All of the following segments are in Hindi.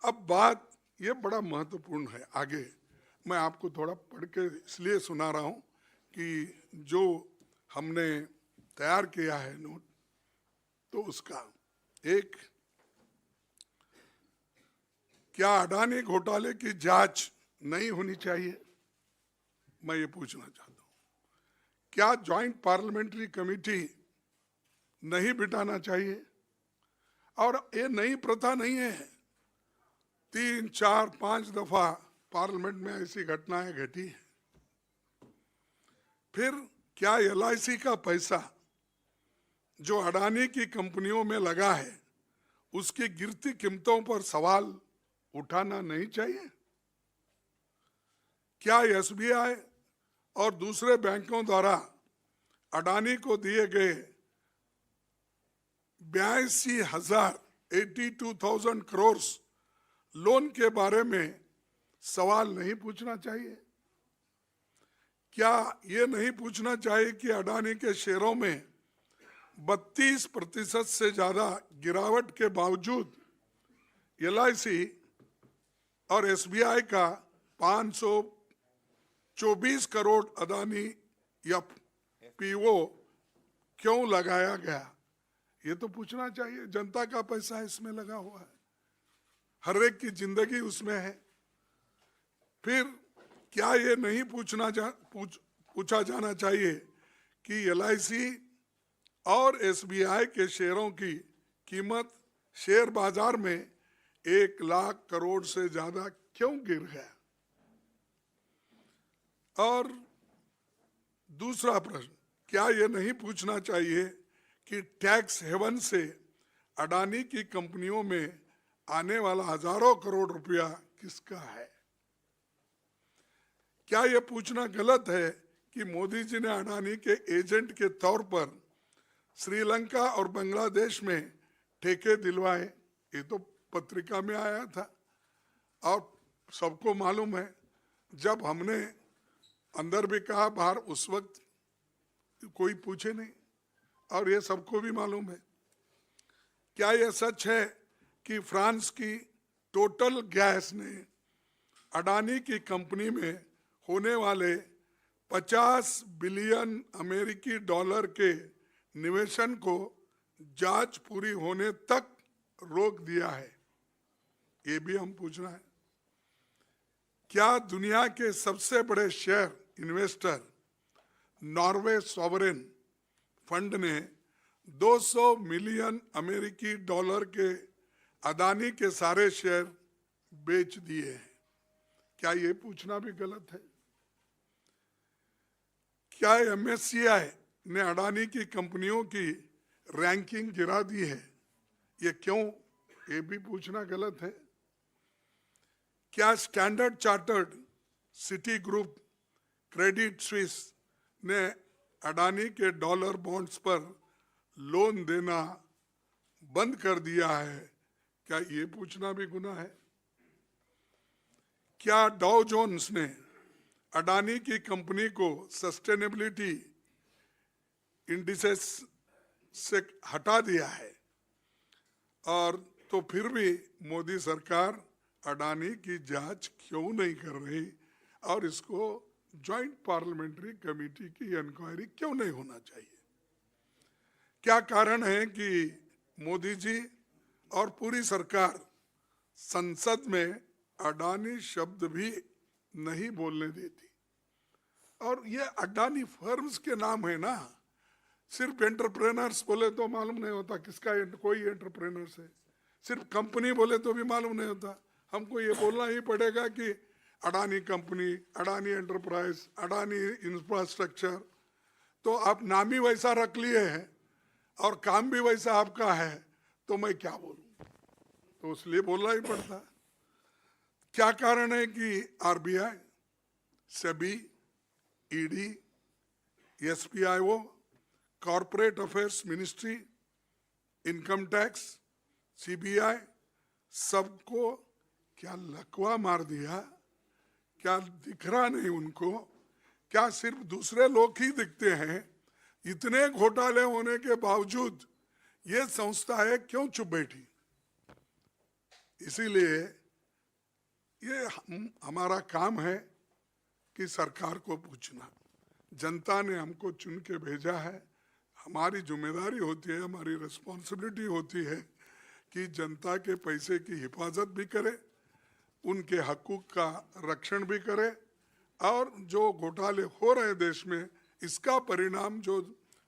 अब बात ये बड़ा महत्वपूर्ण है। आगे मैं आपको थोड़ा पढ़ के इसलिए सुना रहा हूँ कि जो हमने तैयार किया है नोट, तो उसका एक, क्या अडानी घोटाले की जांच नहीं होनी चाहिए? मैं ये पूछना चाहता हूँ। क्या ज्वाइंट पार्लियामेंट्री कमेटी नहीं बिठाना चाहिए? और ये नई प्रथा नहीं है, 3, 4, 5 दफा पार्लियामेंट में ऐसी घटनाएं घटी है। फिर क्या LIC का पैसा जो अडानी की कंपनियों में लगा है, उसकी गिरती कीमतों पर सवाल उठाना नहीं चाहिए? क्या SBI और दूसरे बैंकों द्वारा अडानी को दिए गए 82,000 करोड़ लोन के बारे में सवाल नहीं पूछना चाहिए? क्या ये नहीं पूछना चाहिए कि अडानी के शेयरों में 32% से ज्यादा गिरावट के बावजूद LIC और SBI का 524 करोड़ अडानी FPO क्यों लगाया गया? ये तो पूछना चाहिए। जनता का पैसा इसमें लगा हुआ है, हर एक की जिंदगी उसमें है। फिर क्या ये नहीं पूछा जाना चाहिए कि LIC और SBI के शेयरों की कीमत शेयर बाजार में 1 लाख करोड़ से ज्यादा क्यों गिर गया? और दूसरा प्रश्न, क्या ये नहीं पूछना चाहिए कि टैक्स हेवन से अडानी की कंपनियों में आने वाला हजारों करोड़ रुपया किसका है? क्या यह पूछना गलत है कि मोदी जी ने अडानी के एजेंट के तौर पर श्रीलंका और बांग्लादेश में ठेके दिलवाए? ये तो पत्रिका में आया था और सबको मालूम है। जब हमने अंदर भी कहा, बाहर उस वक्त कोई पूछे नहीं, और ये सबको भी मालूम है। क्या यह सच है कि फ्रांस की टोटल गैस ने अडानी की कंपनी में होने वाले 50 बिलियन अमेरिकी डॉलर के निवेशन को जांच पूरी होने तक रोक दिया है? ये भी हम पूछना है। क्या दुनिया के सबसे बड़े share investor Norway sovereign fund ने 200 मिलियन अमेरिकी डॉलर के अडानी के सारे शेयर बेच दिए हैं? क्या ये पूछना भी गलत है? क्या MSCI ने अडानी की कंपनियों की रैंकिंग गिरा दी है? ये क्यों? ये भी पूछना गलत है। क्या standard chartered, city group, Credit Suisse ने अडानी के डॉलर बॉन्ड्स पर लोन देना बंद कर दिया है? क्या ये पूछना भी गुनाह है? क्या डाउ जोन्स ने अडानी की कंपनी को सस्टेनेबिलिटी इंडिसेस से हटा दिया है? और तो फिर भी मोदी सरकार अडानी की जांच क्यों नहीं कर रही और इसको ज्वाइंट पार्लियामेंट्री कमेटी की इंक्वायरी क्यों नहीं होना चाहिए? क्या कारण है कि मोदी जी और पूरी सरकार संसद में अडानी शब्द भी नहीं बोलने देती? और ये अडानी फर्म्स के नाम है ना, सिर्फ एंटरप्रेनर्स बोले तो मालूम नहीं होता किसका कोई एंटरप्रेनर्स है, सिर्फ कंपनी बोले तो भी मालूम नहीं होता। हमको ये बोलना ही पड़ेगा कि Adani company, Adani enterprise, Adani infrastructure. तो आप नाम ही वैसा रख लिए हैं और काम भी वैसा आपका है, तो मैं क्या बोलूं? तो इसलिए बोलना ही पड़ता। क्या कारण है कि RBI, SEBI, ED, SPIO, corporate affairs ministry, income tax, CBI सबको क्या लकवा मार दिया? क्या दिख रहा नहीं उनको? क्या सिर्फ दूसरे लोग ही दिखते हैं? इतने घोटाले होने के बावजूद ये संस्था है क्यों चुप बैठी? इसीलिए ये हमारा काम है कि सरकार को पूछना। जनता ने हमको चुन के भेजा है, हमारी जिम्मेदारी होती है, हमारी रिस्पॉन्सिबिलिटी होती है कि जनता के पैसे की हिफाजत भी करे, उनके हकूक का रक्षण भी करे, और जो घोटाले हो रहे देश में इसका परिणाम जो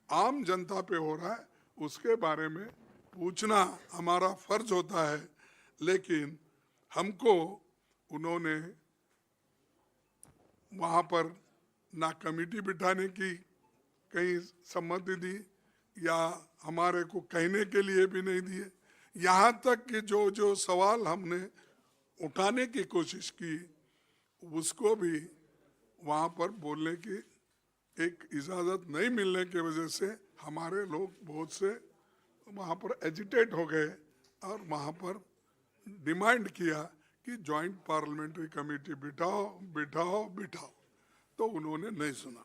आम जनता पे हो रहा है उसके बारे में पूछना हमारा फर्ज होता है। लेकिन हमको उन्होंने वहाँ पर ना कमेटी बिठाने की कहीं सम्मति दी या हमारे को कहने के लिए भी नहीं दिए। यहाँ तक कि जो जो सवाल हमने उठाने की कोशिश की उसको भी वहाँ पर बोलने की एक इजाज़त नहीं मिलने की वजह से हमारे लोग बहुत से वहाँ पर एजिटेट हो गए और वहाँ पर डिमांड किया कि जॉइंट पार्लियामेंट्री कमेटी बिठाओ बिठाओ बिठाओ, तो उन्होंने नहीं सुना।